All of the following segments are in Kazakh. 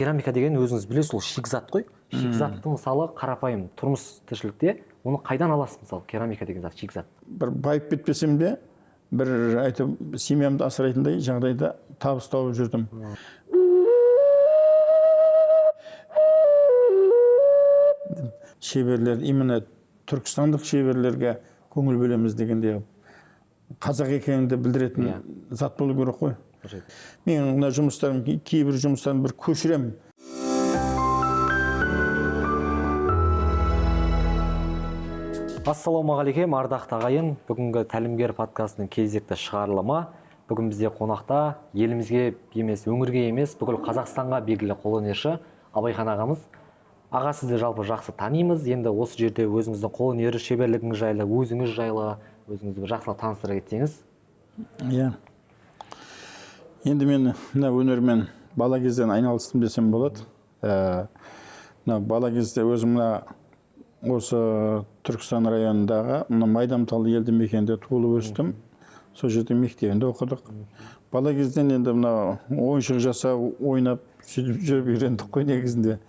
керамика деген өзіңіз білесіз, ол шикізат қой. Шикізатты мысалы қарапайым тұрмыс тіршілікте оны қайдан аласыз, мысалы керамика деген зат шикізат? Бір байып кетпесем де, бір айтып семьямды асырайтындай жағдайда табыс тауып жүрдім. Шеберлер, именно түркістандық шеберлерге көңіл бөлеміз дегенде қазақ екеніңді білдіретін зат болу керек қой. Мен мына жұмыстарым, кейбір жұмыстарын бір көшірем. Ассалаумағалейкум, ардақты ағайын. Бүгінгі Тәлімгер подкастының кезекті шығарылымы. Бүгін бізде қонақта елімізге емес, өңірге емес, бүкіл Қазақстанға белгілі қолөнерші Абайхан ағамыз. Аға, сізді жалпы жақсы танимыз. Енді осы жерде өзіңіздің қолөнер шеберлігіңіз жайлы, өзіңіз жайлы, өзіңізді бір жақсылап таныстыра кетсеңіз. Иә. Енді мен мына өнермен бала кезден айналыстым десем болады. Мына бала кезде өзім осы Түркістан районындағы Майдамтал елді мекенде туылып өстім. Сол жерде мектебінде оқыдық. Бала кезден енді мына ойыншық жасау, ойнап, сөйтіп жүріп үйрендік қой негізінде.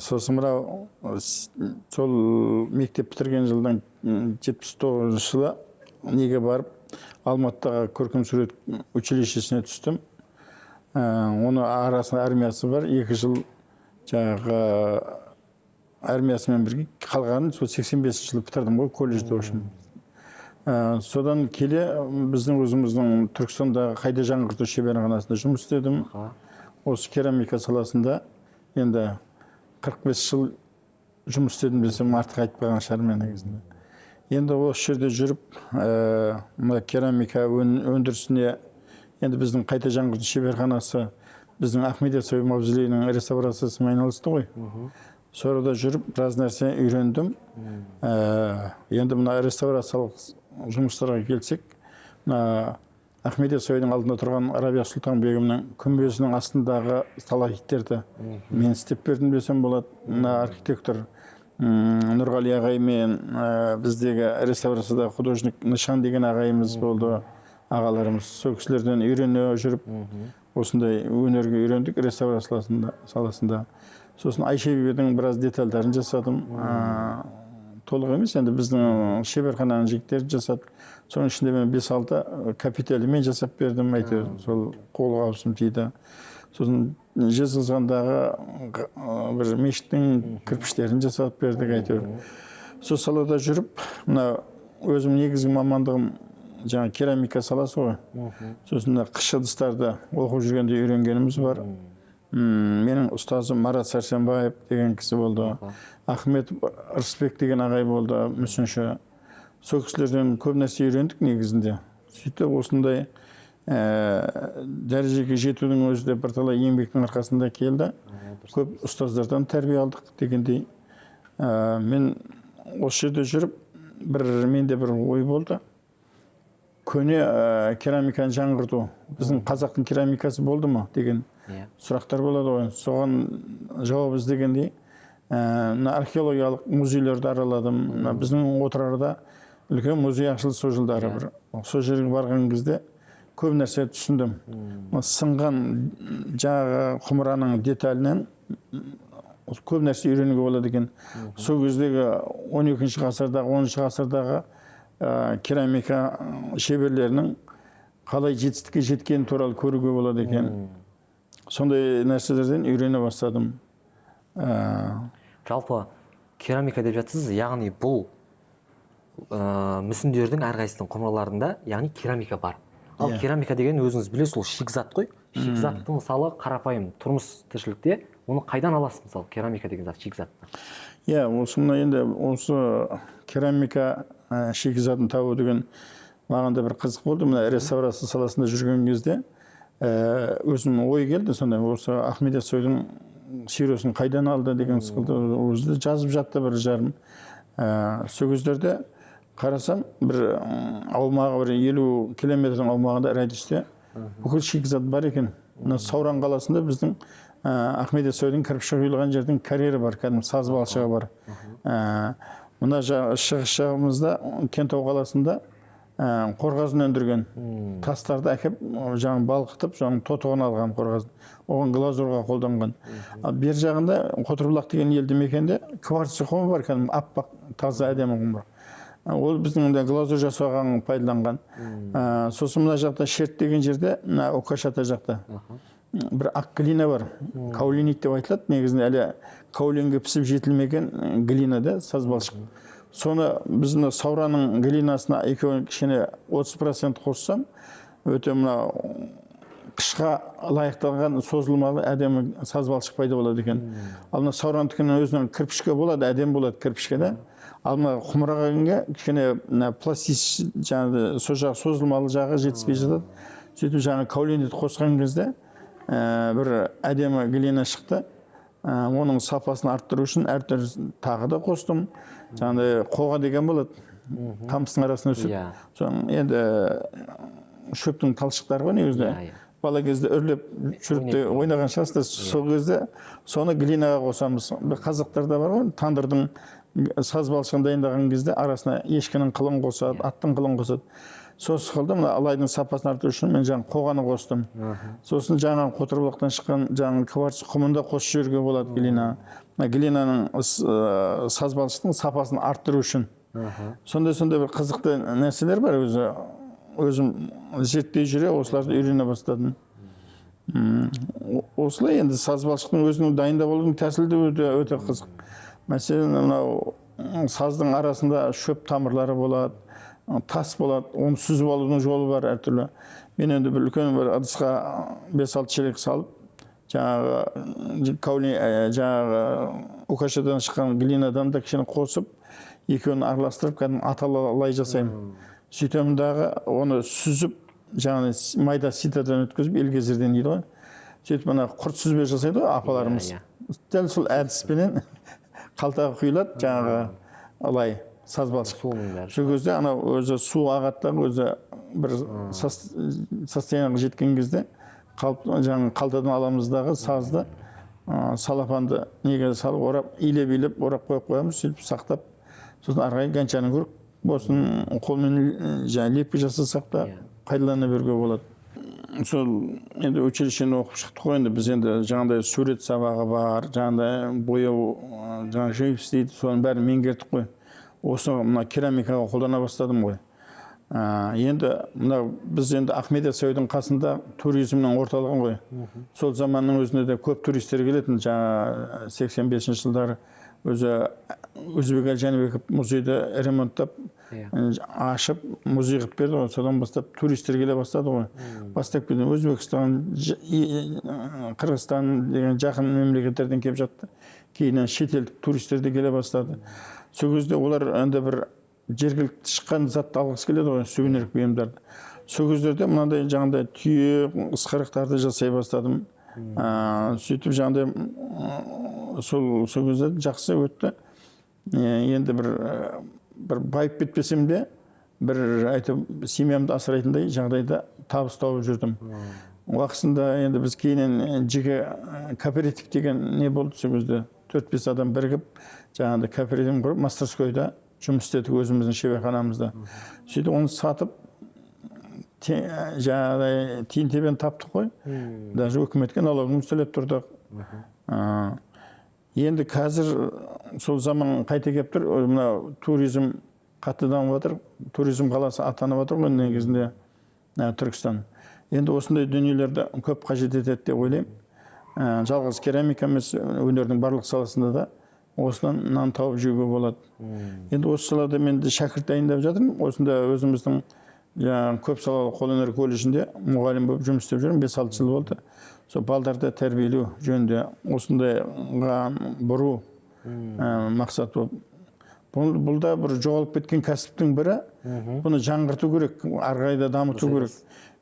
Сосын сол мектеп бітірген жылдан 79 жылы неге барып Алматыдағы көркемсурет училищесіне түстім. Оны арасында армиясы бар, 2 жыл жаңағы армиясымен бірге қалғанын сол 85 жылы бітірдім ғой колледжде үшін. Содан келе біздің өзіміздің Түркістандағы қайда жаңғырту шеберханасында жұмыс істедім. Осы керамика саласында енді 45 жыл жұмыс істедім десем артық айтпаған шығармын негізінде. Енді осы жерде жүріп, керамика өндірісіне, енді біздің қайта жаңғырту шеберханасы біздің Ахмет Яссауи мавзолейінің реставрациясымен айналысты ғой. Сонда жүріп, біраз нәрсе үйрендім. Енді мына реставрациялық жұмыстарға келсек, Ахмет Яссауидің алдында тұрған Рабия Сұлтан-бегімнің күмбезінің астындағы сталактиттерді мен істеп бердім десем болады. Мына архитектор Нұрғали ағаймен біздегі реставрацияда художник Нышан деген ағайымыз болды, ағаларымыз. Сол кісілерден үйрене жүріп, осындай өнерге үйрендік реставрация саласында. Сосын Айша бибидің біраз детальдарын жасадым. Толық емес, енді біздің шеберхананың жігіттерін жасадық. Соның ішінде мен 5-6 капиталі мен жасап бердім, әйтеуір сол қолға абысым тиді. Сосын Жезқазғандағы бір мешіттің кірпіштерін жасап бердік, әйтеуір. Сол салада жүріп, мына өзім негізгі мамандығым жаңа керамика саласы ғой. Сосын қыш ыдыстарды оқып жүргенде үйренгеніміз бар. Менің ұстазым Марат Сәрсенбаев деген кісі болды. Ахмет Рысбек деген ағай болды, мүсінші. Сол кісілерден көп нәрсе үйрендік негізінде. Сөйтіп осындай дәрежеге жетудің өзі де бірталай еңбектің арқасында келді. Көп ұстаздардан тәрбие алдық дегендей. Мен осы жерде жүріп, менде бір ой болды. Көне керамиканы жаңғырту, біздің қазақтың керамикасы болды ма деген сұрақтар болады ғой. Соған жауап іздегендей, археологиялық музейлерді араладым. Біздің отырарда үлкен музей ашылды сол жылдары бір. Сол жерге барған кезде көп нәрсе түсіндім. Сынған жаңағы құмыраның деталінен көп нәрсе үйренуге болады екен. Сол кездегі 12-ші ғасырдағы, 10-ші ғасырдағы керамика шеберлерінің қалай жетістікке жеткені туралы көруге болады екен. Сондай нәрселерден үйрене бастадым. Жалпы керамика деп жатсыз, яғни бұл мүсіндердің әрқайсының құмыраларында, яғни керамика бар. Ал керамика деген өзіңіз білесіз, ол шикізат қой. Шикізатты мысалы қарапайым тұрмыс тіршілікте оны қайдан аласыз, мысалы керамика деген зат шикізатты? Иә, осы керамика шикізатын табу деген маған да бір қызық болды. Мына реставрация саласында жүрген кезде өзім ой келді, сондай осы Ахмет Яссауидің сиросын қайдан алды деген сықылды өзі жазып жатты бір жарым. Сол кездерде қарасам, бір аумағы бір 50 километрдің аумағында радиусте бүкіл шикізат бар екен. Сауран қаласында біздің Ахмет Яссауидің кірпіші құйылған жердің карьері бар, кәдімгі саз балшығы бар. Мына шығыс жағымызда Кентау қаласында қорғасын өндірген тастарды әкеп балқытып тотығын алған қорғасын. оған глазурға қолданған. Бер жағында Қотырбұлақ деген елді мекенде кварц құмы бар, кәдімгі аппақ таза әдемі құм бар. Ол біздің глазур жасауға пайдаланған. Сосын мына жақта Шерт деген жерде, мына Окашата жақта бір ақ глина бар, каолинит деп айтылады. Негізінде әлі каолинге пісіп жетілмеген глина да, сазбалшық. Соны біздің Саураның глинасына екеуін кішкене 30% қоссам, өте мына қышқа лайықталған созылмалы әдемі сазбалшық пайда болады екен. Ал мына Саурандікінің өзінің кірпішке болады, әдемі болады кірпішке да. Ал мына құмырағанға кішкене пластич, жаңағы сол жағы созылмалы жағы жетіспей жатады. Сөйтіп жаңағы каолинит қосқан кезде бір әдемі глина шықты. Оның сапасын арттыру үшін әртүрлі тағы да қостым. Жаңағыдай қоға деген болады, қамыстың арасына өсіп. Енді шөптің талшықтары ғой негізінде. Бала кезде үрлеп жүріп ойнаған шығарсыздар. Сол кезде соны глинаға қосамыз. Қазақтарда бар ғой, тандырдың саз балшығын дайындаған кезде арасына ешкінің қылын қосады, аттың қылын қосады. Сосы қылды, мына алайдың сапасын арттыру үшін мен жаңағы қоғаны қостым. Сосын жаңағы Қотырбұлақтан шыққан жаңағы кварц құмында қосып жіберуге болады глина. Глинаның саз балшықтың сапасын арттыру үшін. Сондай бір қызықты нәрселер бар. Өзім зерттей жүре осыларды үйрене бастадым. Осылай енді саз балшықтың өзінің дайындап алудың тәсілі өте қызық. Мәселен, мынау саздың арасында шөп тамырлары болады, тас болады, оны сүзіп алудың жолы бар әртүрлі. Мен енді бір үлкен бір ыдысқа 5-6 шелек салып, жаңағы Окашадан шыққан глинадан да кішкене қосып, екеуін араластырып, кәдімгі аталай жасаймын. Сөйтемін дағы оны сүзіп, жаңағы майда ситадан өткізіп, елгезерден дейді ғой. Сөйтіп мына құрт сүзбе жасайды ғой апаларымыз. Дәл сол әдіспенен қалтаға құйылады, жаңағы алай саз балшық. Сол кезде анау өзі су ағаттан өзі бір состояниеға жеткен кезде жаңағы қалтадан аламыздағы сазды салапанды неге салып орап, илеп орап қойып қоямыз, сөйтіп сақтап, сосын арғай ганчаның көріп, босын қолмен лепке жасасақ та пайдалана беруге болады. Сол енді училищені оқып шықтық қой, енді біз енді жаңағыдай сурет сабағы бар, жаңағыдай бояу, жаңағы живопись дейді, соның бәрін меңгердік қой. Осы мына керамикаға қолдана бастадым ғой. Енді біз енді Ахмет Яссауидің қасында туризмнің орталығын ғой. Сол заманның өзінде де көп туристер келетін, жаңа 85 жылдары өзі Өзбек Әлжанбеков музейді ремонттап, ашып, музей қылып берді ғой. Содан бастап туристер келе бастады ғой. Бастап келді Өзбекстан, Қырғызстан деген жақын мемлекеттерден келіп жатты. Кейіннен шетелдік туристер де келе бастады. Сол кезде олар енді бір жергілікті шыққан затты алғысы келеді ғой, сувенирлік бұйымдарды. Сол кездерде мынандай жаңағыдай түйе, ысқырықтарды жасай бастадым. Сөйтіп жаңағыдай сол кезде жақсы өтті. Енді бір байып кетпесем де, бір айтып семьямды асырайтындай жағдайда табыс тауып жүрдім. Уақытында енді біз кейіннен жеке кооператив деген не болды сол кезде. 4-5 адам бірігіп, жаңағыдай кооператив құрып, мастерскойда жұмыс істедік өзіміздің шеберханамызда. Сөйтіп оны сатып, жаңағыдай тиын-тебен таптық қой. Даже өкіметке налогымыз төлеп тұрдық. Енді қазір сол заман қайта келіп тұр, мына туризм қатты дамып жатыр, туризм қаласы атанып жатыр ғой негізінде Түркістан. Енді осындай дүниелерді көп қажет етеді деп ойлаймын. Жалғыз керамика емес, өнердің барлық саласында да осынан нан тауып жеуге болады. Енді осы салада мен де шәкірт дайындап жатырмын. Осында өзіміздің көп салалы қолөнер колледжінде мұғалім болып жұмыс істеп жүрмін. 5-6 жыл болды. Сол балдарды тәрбиелеу жөнінде осындайға бұру мақсат болып. Бұл да бір жоғалып кеткен кәсіптің бірі. Бұны жаңғырту керек, арғайда дамыту керек.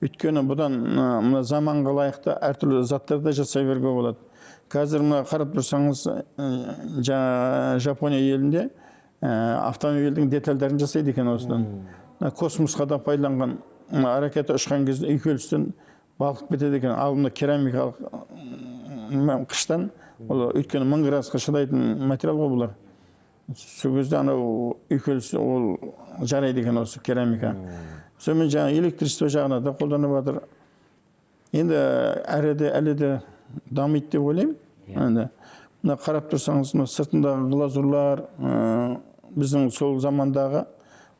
Өйткені бұдан заманға лайықты әртүрлі заттарды жасай беруге болады. Қазір қарап тұрсаңыз, Жапония елінде автомобильдің детальдарын жасайды екен осыдан. Космосқа да пайдаланған, ракета ұшқан кезде үйкелістен балқып кетеді екен. Ал мына керамикалық қыштан, өйткені 1000 градусқа шыдайтын материал ғой бұлар. Сол кезде анау үйкеліс ол жарайды екен осы керамика. Сонымен жаңа электричество жағына да қолданып жатыр. Енді әлі де дамиды деп ойлаймын. Енді мына қарап тұрсаңыз, мына сыртындағы глазурлар, біздің сол замандағы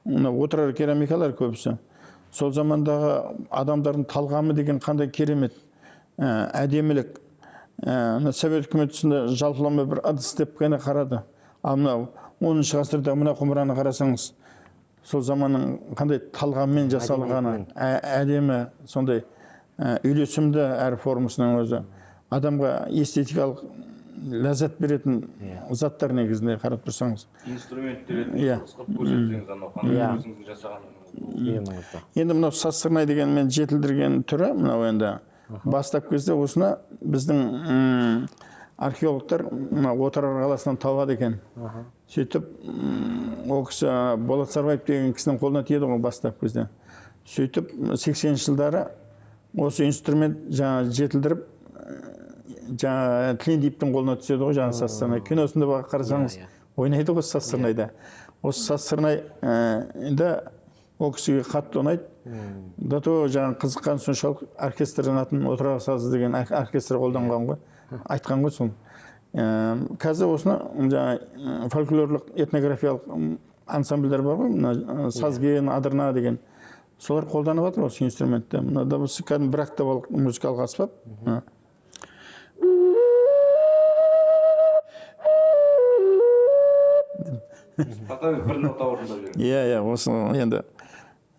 мына отырар керамикалар көбісі. Сол замандағы адамдардың талғамы деген қандай керемет, әдемілік. Совет үкіметі тұсында жалпылама бір ыдыс деп қана қарады. Ал мынау 10-шы ғасырда мына құмыраны қарасаңыз, сол заманның қандай талғаммен жасалғаны, әдемі, сондай үйлесімді әр формасының өзі. Адамға эстетикалық ләззат беретін заттар негізінде қарап тұрсаңыз. Инструменттер қысқып көрсетсеңіз, анау қандай өзіңіздің жасаған. Енді мынау сазсырнай деген мен жетілдірген түрі, мынау енді бастап кезде осыны біздің археологтар Отырар қаласынан табады екен. Сөйтіп, ол кісі Болат Сарбаев деген кісінің қолына тиеді ғой бастап кезде. Сөйтіп, 80-ші жылдары осы инструмент жаңа жетілдіріп, жаңа Тлендиптің қолына түседі ғой, жаңа сазсырнай. Киносында қарасаңыз, ойнайды ғой сазсырнайда. Осы сазсырнай ол кісіге қатты ұнайды. До того жаңа қызыққан соншалық оркестрдің атын Отырар сазы деген оркестр қолданған ғой. Айтқан ғой соны. Қазір осыны жаңа фольклорлық этнографиялық ансамбльдер бар ғой, сазген, адырна деген. Солар қолданып жатыр осы инструментті. Мына дыбысы кәдімгі бір октавалық музыкалық аспап. Бір нота орындап жүрген. Иә, осы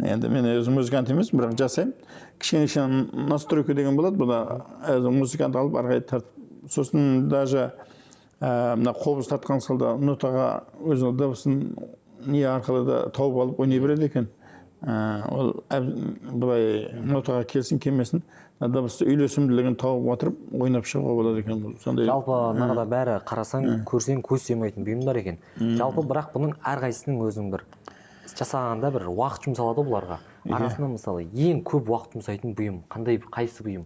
енді мен өзім музыкант емеспін, бірақ жасаймын. Кішкене настройка деген болады, бұда музыкант алып арғай тартып. Сосын даже мына қобыз тартқан салда нотаға өзінің дыбысын не арқылы да тауып алып ойнай береді екен. Ол бұлай нотаға келсін, келмесін, дыбысты үйлесімділігін тауып отырып, ойнап шығуға болады екен. Жалпы нағада бәрі қарасаң, көрсең көз семайтын бұйымдар екен. Жалпы бірақ бұның әрқайсының өзінің бір жасағанда бір уақыт жұмсалады бұларға. Арасында мысалы ең көп уақыт жұмсайтын бұйым қайсы бұйым?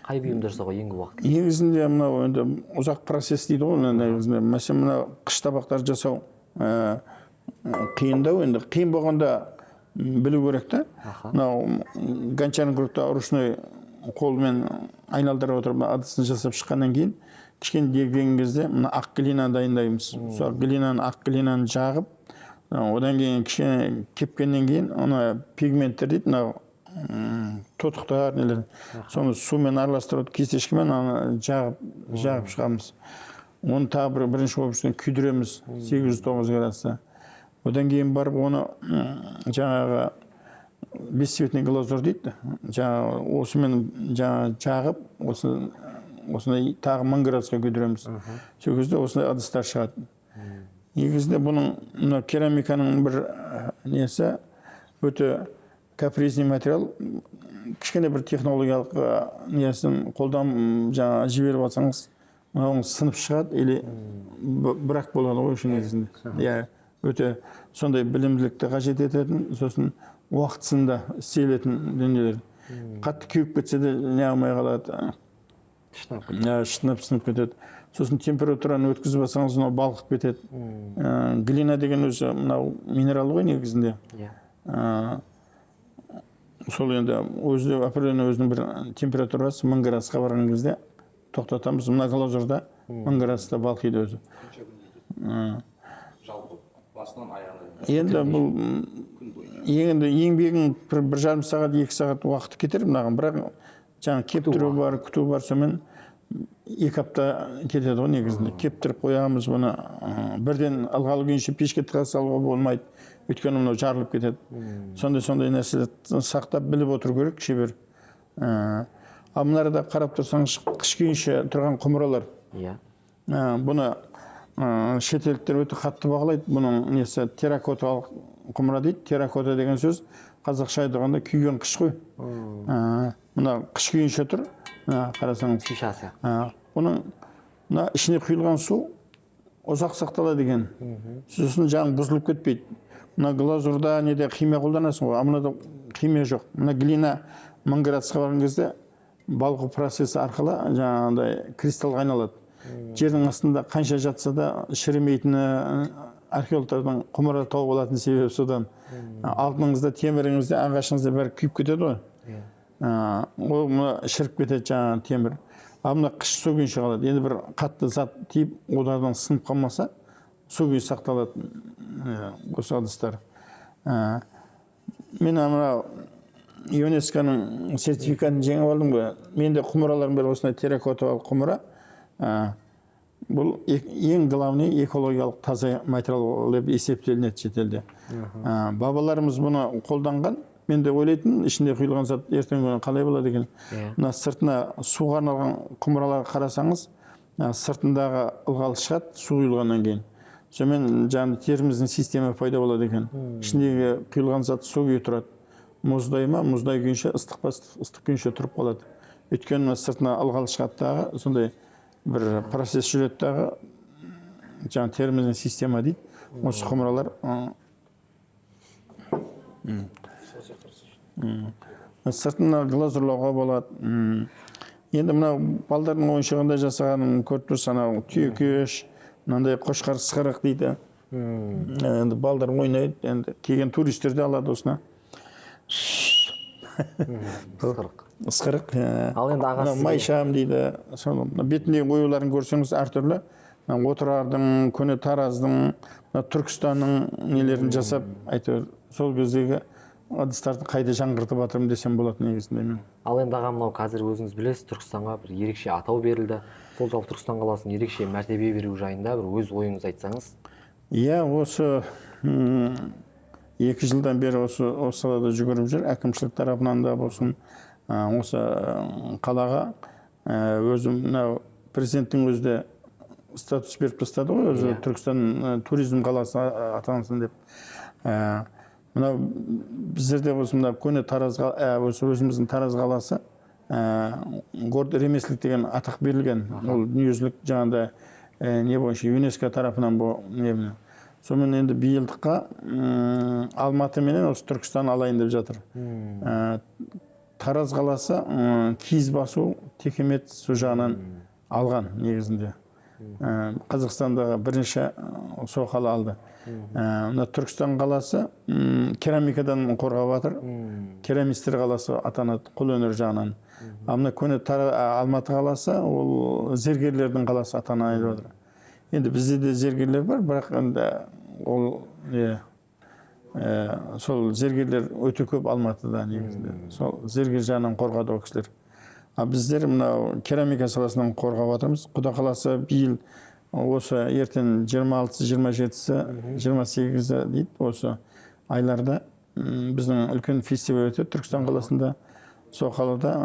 Қай бұйымды жасауға ең көп уақыт? Негізінде мынау енді ұзақ процесс дейді ғой, негізінде. Мәселен, мына қыш табақтар жасау қиындау, енді қиын болғанда білу керек та. Мынау гончарный кругта ручной қолмен айналдырып отырып ыдысын жасап шыққаннан кейін кішкене дегенген кезде мына ақ глинаны дайындаймыз. Сол ақ глинаны жағып, одан кейін кішкене кепкеннен кейін оны пигменттер дейді, мынау тотықтар нелер. Соны сумен араластырып, кистешкімен жағып шығамыз. Оны тағы бірінші болып күйдіреміз 809 градуста. Одан кейін барып оны жаңағы бесцветный глазур дейді. Осымен жағып, осындай тағы 1000 градусқа күйдіреміз. Сол кезде осындай ыдыстар шығады. Негізінде бұның керамиканың бір несі өте капризный материал. Кішкене бір технологиялық несін қолдан жіберіп алсаңыз, оны сынып шығады, или бірақ болады ғой үшін негізінде. Өте сондай білімділікті қажет ететін, сосын уақытысында істелетін дүниелер. Қатты кеуіп кетсе де не алмай қалады. Шытынып сынып кетеді. Сосын температураны өткізіп алсаңыз, балқып кетеді. Глина деген өзі минерал ғой негізінде. Сол енді определенный өзінің бір температурасы 1000 градусқа барған кезде тоқтатамыз. Мына глазурда 1000 градуста балқиды өзі. Жалпы басынан аяғына. Енді бұл еңбегің 1,5 сағат, 2 сағат уақыт кетер мынаған, бірақ жаңа кептіру бар, күту бар, сонымен 2 апта кетеді ғой негізінде. Кептіріп қоямыз бұны. Бірден ылғалы күйінше пешке тыға салуға болмайды. Өйткені мынау жарылып кетеді. Сондай нәрселерді сақтап біліп отыру керек, шебер. Ал мынарда қарап тұрсаңыз, қыш күйінше тұрған құмыралар. Бұны шетелдіктер өте қатты бағалайды. Бұның несі терракоталық құмыра дейді. Терракота деген сөз қазақша айтқанда күйген қыш қой. Мына қыш күйінше тұр. Қарасаңыз. Шишасы. Бұның ішіне құйылған су ұзақ сақталады екен. Сосын жаңағы бұзылып кетпейді. Мына глазурда неде химия қолданасың ғой, мынада химия жоқ. Мына глина 1000 градусқа барған кезде балқу процесі арқылы жаңағыдай кристалға айналады. Жердің астында қанша жатса да шіремейтіні археологтардың құмыра тауып алатын себебі содан. Алтыныңызда, теміріңізде, ағашыңызда бәрі күйіп кетеді ғой. Ол шіріп кетеді жаңағы темір. ал мына қыш су күйінше қалады. Енді бір қатты зат тиіп олардан сынып қалмаса су күйі сақталады осы ыдыстар. Мен мына ЮНЕСКО-ның сертификатын жеңіп алдым ғой. Менде құмыраларым бар, осындай терракотовал құмыра. Бұл ең главный экологиялық таза материал деп есептелінеді шетелде. Бабаларымыз бұны қолданған. Мен де ойлайтын, ішінде құйылған зат ертеңгі күні қалай болады екен. Мына сыртына суға арналған құмыраларға қарасаңыз, сыртындағы ылғал шығады су құйылғаннан кейін. Сонымен жаңағы теріміздің система пайда болады екен. Ішіндегі құйылған зат су күйі тұрады. Мұздай ма, мұздай күйінше, ыстық па, ыстық күйінше тұрып қалады. Өйткені сыртына ылғал шығады дағы, сондай бір процесс жүреді дағы, жаңағы теріміздің система дейді. Осы құмыралар сыртына глазурлауға болады. Енді мынау балдардың ойыншығында жасағанын көріп тұрсыз, анау түйекеш, мынандай қошқар сықырық дейді. Енді балдар ойнайды, енді келген туристер де алады осына. Сықырық. Ал енді ағасы майшам дейді. Бетіндегі оюларын көрсеңіз әртүрлі. Отырардың, көне Тараздың, Түркістанның нелерін жасап, әйтеуір сол кездегі ыдыстарды қайда жаңғыртып жатырмын десем болады негізінде мен. Ал енді аға, мынау қазір өзіңіз білесіз, Түркістанға бір ерекше атау берілді. Сол жалпы Түркістан қаласын ерекше мәртебе беру жайында бір өз ойыңыз айтсаңыз. Иә, осы 2 жылдан бері осы салада жүгіріп жүр. Әкімшілік тарапынан да болсын, осы қалаға өзім мынау президенттің өзі де статус беріп тастады ғой, өзі Түркістан туризм қаласы атансын деп. Мынау біздерде осы мына көне Тараз, осы өзіміздің Тараз қаласы город ремеслік деген атақ берілген. Ол дүниежүзілік жаңағыда не бойынша ЮНЕСКО тарапынан бұл. Сонымен енді биылдыққа Алматы менен осы Түркістан алайын деп жатыр. Тараз қаласы киіз басу текемет су жағынан алған негізінде. Қазақстандағы бірінші сол қала алды. Түркістан қаласы керамикадан қорғап жатыр. Керамистер қаласы атанады қолөнер жағынан. Мына көне Алматы қаласы ол зергерлердің қаласы атанайып жатыр. Енді бізде де зергерлер бар, бірақ енді ол сол зергерлер өте көп Алматыда негізінде. Сол зергер жағынан қорғады ол кісілер. Біздер мынау керамика саласынан қорғап жатырмыз. Құда қаласы биыл осы ертең 26-сы, 27-сы, 28-сы дейді, осы айларда біздің үлкен фестиваль өтеді Түркістан қаласында. Сол қалада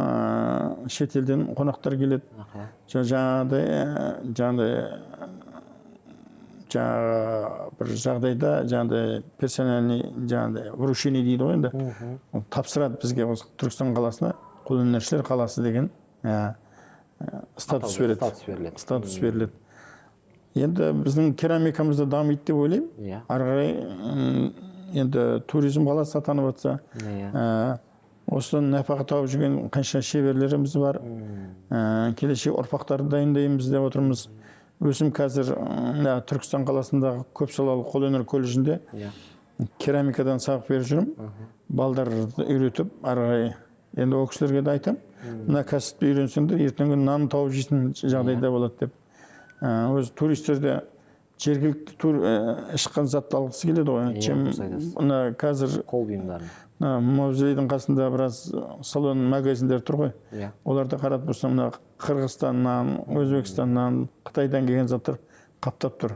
шетелден қонақтар келеді. Бір жағдайда персональный вручение дейді ғой енді. Тапсырады бізге осы Түркістан қаласына қолөнершілер қаласы деген статус беріледі. Енді біздің керамикамызда дамиды деп ойлаймын. Ары қарай енді туризм қаласы атанып жатса, осыдан нәпақа тауып жүрген қанша шеберлеріміз бар. Келешек ұрпақтарды дайындаймыз деп отырмыз. Өзім қазір Түркістан қаласындағы көпсалалы қолөнер колледжінде керамикадан сабақ беріп жүрмін. Балдарды үйретіп, ары қарай енді ол кісілерге де айтам, мына кәсіпті үйренсеңдер, ертеңгі күні нан тауып жейтін жағдайда болады деп. Өз туристер де жергілікті шыққан затты алғысы келеді ғой. Мына қазір қол бұйымдарын. Мавзолейдің қасында біраз салон магазиндер тұр ғой. Оларды қарап тұрсам, мына Қырғызстаннан, Өзбекстаннан, Қытайдан келген заттар қаптап тұр.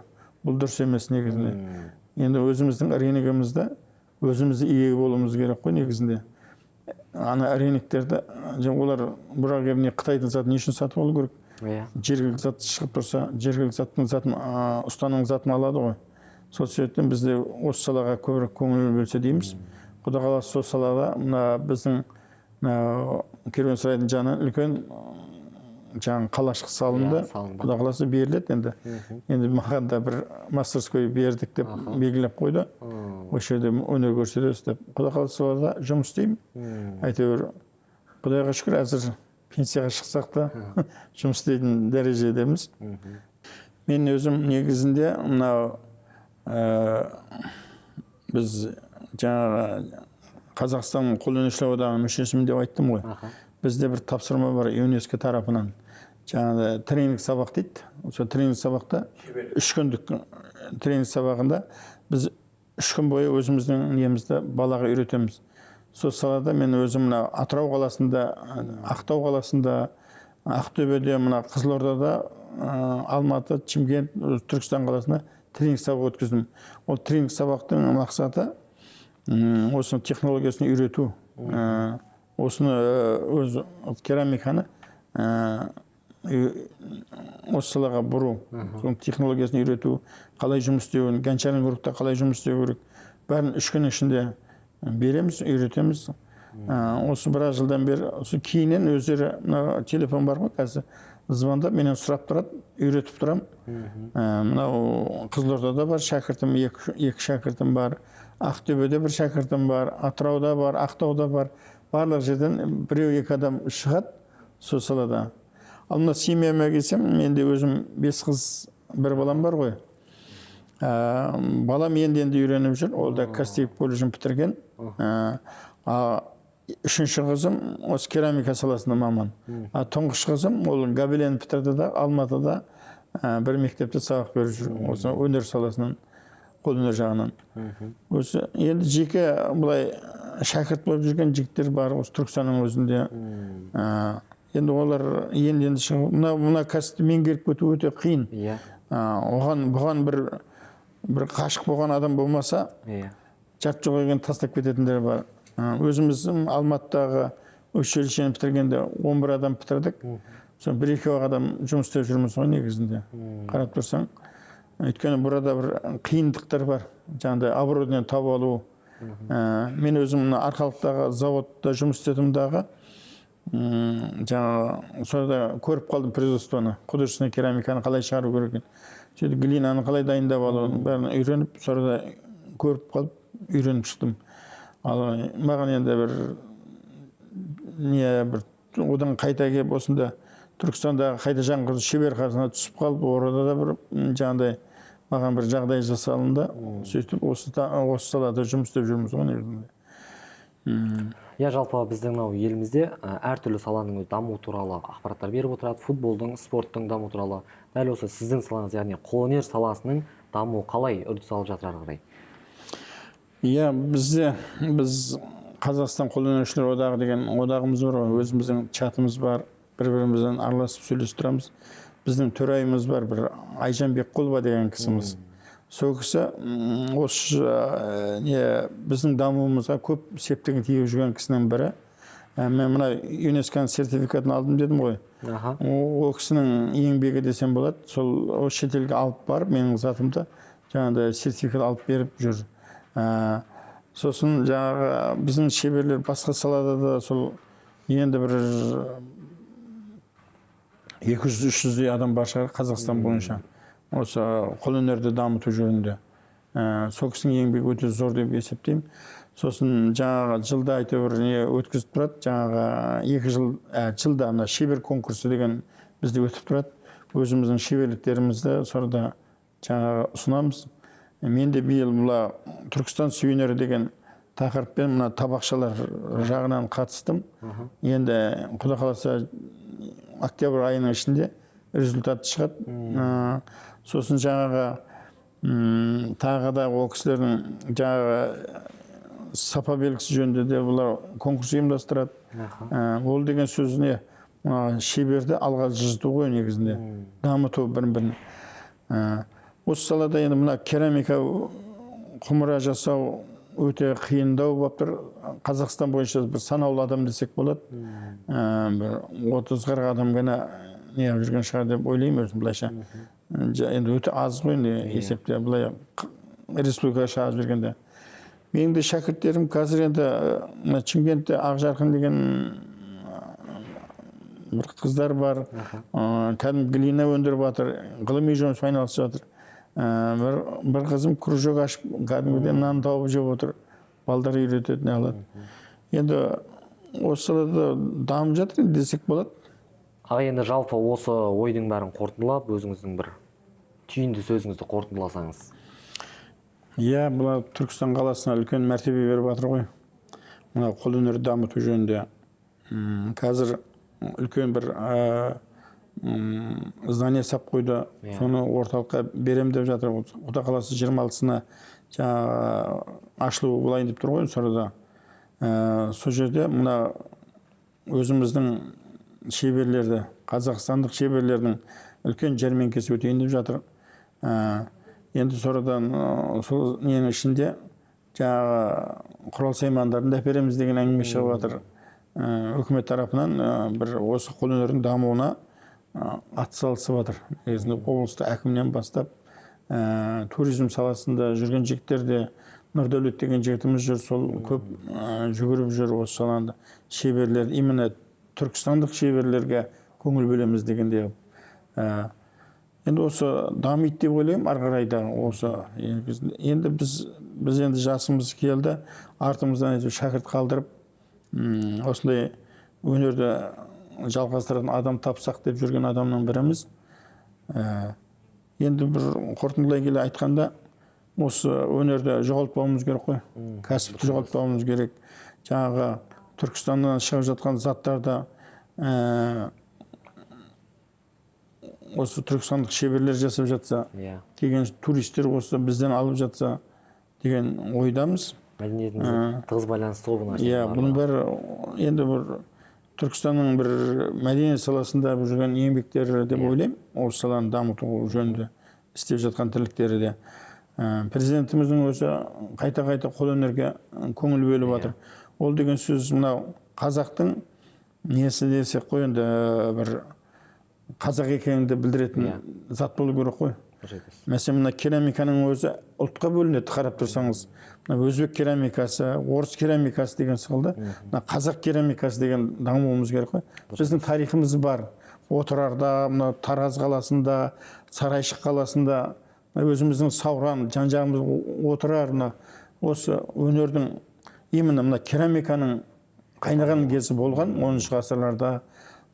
Бұл дұрыс емес негізінде. Енді өзіміздің рыногымызда өзіміз ие болуымыз керек қой негізінде. Ана рыноктерді олар бұрақ еліне Қытайдың затын не үшін сатып алу керек? Жергілікті зат шығып тұрса, жергілікті заттың затын, ұстаның затын алады ғой. Сол себептен бізде осы салаға көбірек көңіл бөлсе дейміз. Құда қаласы сол салада біздің керуенсарайдың жанынан үлкен қалашық салынды. Құда қаласы беріледі енді маған да бір мастерской бердік деп белгілеп қойды. Осы жерде өнер көрсетесіз деп. Құда қаласы салада жұмыс істеймін. Әйтеуір Құдайға шүкір әзір пенсияға шықсақ та жұмыс істейтін дәрежедеміз. Мен өзім негізінде біз жаңағы Қазақстан қолөнершілер одағының мүшесімін деп айттым ғой. Бізде бір тапсырма бар ЮНЕСКО тарапынан. жаңағы тренинг сабақ дейді. Сол тренинг сабақта 3 күндік тренинг сабағында біз 3 күн бойы өзіміздің немізді балаға үйретеміз. Сол салада мен өзім мына Атырау қаласында, Ақтау қаласында, Ақтөбеде, мына Қызылордада, Алматы, Шымкент, Түркістан қаласында тренинг сабақ өткіздім. Ол тренинг сабақтың мақсаты осының технологиясын үйрету. Осыны өз керамиканы осы салаға бұру, соның технологиясын үйрету, қалай жұмыс істеуін, гончарный кругта қалай жұмыс істеу керек, бәрін 3 күн ішінде береміз, үйретеміз. Осы біраз жылдан бері, кейіннен өздері телефон бар ғой, қазір звондап менен сұрап тұрады, үйретіп тұрам. Мынау Қызылордада бар шәкіртім, 2 шәкіртім бар, Ақтөбеде бір шәкіртім бар, Атырауда бар, Ақтауда бар. Барлық жерден 1-2 адам шығады сол салада. Ал мына семьяма келсем, менде өзім 5 қыз, 1 балам бар ғой. Балам енді үйреніп жүр, ол да Кастеев колледжін бітірген. 3-ші қызым осы керамика саласында маман. Тұңғыш қызым ол Гобелен бітірді да, Алматыда бір мектепте сабақ беріп жүр. Осы өнер саласынан, қол өнер жағынан. Осы енді жеке бұлай шәкірт болып жүрген жігіттер бар осы Түркістанның өзінде. Енді олар енді шығып, мына кәсіпті меңгеріп кету өте қиын. Бұған бір қашық болған адам болмаса, жап-жоқ екен тастап кететіндер бар. Өзіміз Алматыдағы училищені бітіргенде 11 адам бітірдік. Соң 1-2 адам жұмыс істеп жүрміз ғой негізінде. Қарап тұрсаң, өйткені burada бір қиындықтар бар. Жаңағыдай оборудование тауып алу. Мен өзім арқалықтағы заводта жұмыс істедімдағы жаңағы сонда көріп қалдым производствоны, художественный керамиканы қалай шығару керек екен. Сөйтіп глинаны қалай дайындап алу, бәрін үйреніп, сонда көріп қалып, үйреніп шықтым. Ал маған енді бір одан қайта келіп осында Түркістандағы қайта жаңғырту шебер қарсысына түсіп қалып, орада да бір жаңағыдай маған бір жағдай жасалынды. Сөйтіп осы салада жұмыс істеп жүрміз ғой негізінде. Жалпы біздің елімізде әртүрлі саланың даму туралы ақпараттар беріп отырады. Футболдың, спорттың даму туралы. Дәл осы сіздің салаңыз, яғни қолөнер саласының дамуы қалай үрдіс алып жатыр ары қарай? Біз Қазақстан қолөнершілер одағы деген одағымыз бар, өзіміздің чатымыз бар, бір-бірімізден араласып сөйлесіп тұрамыз. Біздің төрайымыз бар, бір Айжан Бекқұлова деген кісіміз. Сол кісі осы біздің дамуымызға көп септігін тигізіп жүрген кісінің бірі. Мен мына ЮНЕСКО-ның сертификатын алдым дедім ғой. Ол кісінің еңбегі десем болады. Сол шетелге алып барып, менің затымды жаңағыдай сертификат алып беріп жүр. Сосын жаңағы біздің шеберлер басқа салада да сол енді бір 200-300 адам бар шығар Қазақстан бойынша. Осы қолөнерді дамыту жөнінде. Сол кісінің еңбегі өте зор деп есептеймін. Сосын жаңағы жылда әйтеуір өткізіп тұрады. Жаңағы 2 жылда шебер конкурсы деген бізде өтіп тұрады. Өзіміздің шеберліктерімізді сонда жаңағы ұсынамыз. Мен де биыл Түркістан сувенирі деген тақырыппен мына табақшалар жағынан қатыстым. Енді Құда қаласа октябрь айының ішінде результат шығады. Сосын жаңағы тағы да ол кісілердің жаңағы сапа белгісі жөнінде де бұлар конкурс ұйымдастырады. Ол деген сөзіне шеберді алға жылжыту ғой негізінде, дамыту бірін-бірін. Осы салада енді мына керамика құмыра жасау өте қиындау болып тұр. Қазақстан бойынша бір санаулы адам десек болады. Бір 30-40 адам ғана неғып жүрген шығар деп ойлаймын өзім былайша. Енді өте аз ғой есепте былай республикаға шығарып жүргенде. Менің де шәкірттерім қазір енді Шымкентте Ақжарқын деген бір қыздар бар. Кәдімгі глина өндіріп жатыр, ғылыми жұмыспен айналысып жатыр. Бір қызым кружок ашып, кәдімгіден нан тауып жеп отыр. Балдар үйретеді, не алады. Енді осы салада дамып жатыр десек болады. Аға, енді жалпы осы ойдың бәрін қорытындылап, өзіңіздің бір түйінді сөзіңізді қорытындыласаңыз. Бұл Түркістан қаласына үлкен мәртебе беріп жатыр ғой. Мына қолөнерді дамыту жөнінде. Қазір үлкен бір здание сап қойды. Соны орталыққа берем деп жатыр. Құда қаласы 26-сына жаңағы ашылу болайын деп тұр ғой сонда. Сол жерде мына өзіміздің шеберлерді, қазақстандық шеберлердің үлкен жәрмеңкесі өтейін деп жатыр. Енді содан сол ненің ішінде жаңағы құрал саймандарын да әпереміз деген әңгіме шығып жатыр. Үкімет тарапынан бір осы қолөнердің дамуына атсалысып жатыр. Негізінде облыста әкімнен бастап туризм саласында жүрген жігіттер де, Нұрдәулет деген жігітіміз жүр, сол көп жүгіріп жүр осы саланы. Шеберлер, именно түркістандық шеберлерге көңіл бөлеміз дегенде. Енді осы дамиды деп ойлаймын ары қарай да осы. Енді біз енді жасымыз келді, артымыздан шәкірт қалдырып, осындай өнерді жалғастыратын адам тапсақ деп жүрген адамның біріміз. Енді бір қорытындылай келе айтқанда, осы өнерді жоғалтпауымыз керек қой. Кәсіпті жоғалтпауымыз керек. Жаңағы Түркістаннан шығып жатқан заттарды осы түркістандық шеберлер жасап жатса, келген туристер осы бізден алып жатса деген ойдамыз. Мәдениетімізге тығыз байланысты ғой бұл нәрсе. Бұның бәрі енді бір Түркістанның бір мәдениет саласында жүрген еңбектері деп ойлаймын. Осы саланы дамыту жөнінде істеп жатқан тірліктері де. Президентіміздің өзі қайта-қайта қолөнерге көңіл бөліп жатыр. Ол деген сөз мынау қазақтың несі десек қой, енді бір қазақ екеніңді білдіретін зат болу керек қой. Мәселен, мына керамиканың өзі ұлтқа бөлінеді, қарап тұрсаңыз. Өзбек керамикасы, орыс керамикасы деген сықылды. Қазақ керамикасы деген дамуымыз керек қой. Біздің тарихымыз бар. Отырарда, Тараз қаласында, Сарайшық қаласында, өзіміздің Сауран, жан-жағымыз Отырар, осы өнердің именно керамиканың қайнаған кезі болған 10-шы ғасырларда.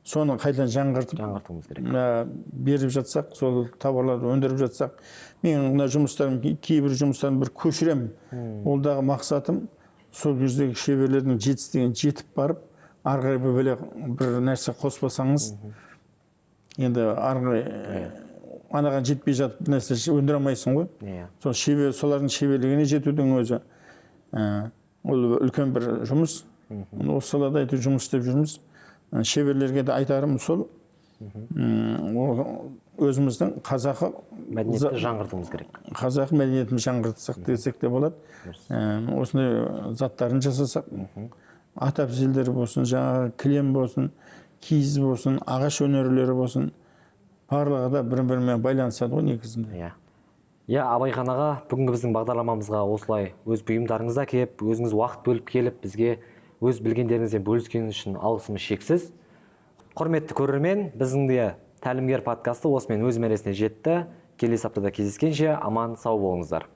Соны қайдан жаңғыртуымыз керек. Беріп жатсақ, сол тауарларды өндіріп жатсақ, мен жұмыстарым, кейбір жұмыстарын бір көшірем. Олдағы мақсатым сол кездегі шеберлердің жетістігін жетіп барып, арғы бір нәрсе қоспасаңыз, енді арғы анаған жетпей жатып бір нәрсе өндіре алмайсың ғой. Солардың шеберлігіне жетудің өзі ол үлкен бір жұмыс. Осы салада жұмыс істеп жүрміз. Шеберлерге де айтарым сол, өзіміздің қазақы мәдениетті жаңғыртуымыз керек. Қазақы мәдениетін жаңғыртсақ десек те болады. Осындай заттарын жасасақ, ата-бейілдері болсын, жаңағы кілем болсын, киіз болсын, ағаш өнерлері болсын, барлығы да бір-бірімен байланысады ғой негізінде. Абайхан аға, бүгінгі біздің бағдарламамызға осылай өз бұйымдарыңызда келіп, өзіңіз уақыт бөліп келіп, бізге өз білгендеріңізден бөліскеніңіз үшін алғысымыз шексіз. Құрметті көрермен, біздің де Тәлімгер подкасты осымен өз мәресіне жетті. Келесі аптада кездескенше аман сау болыңыздар.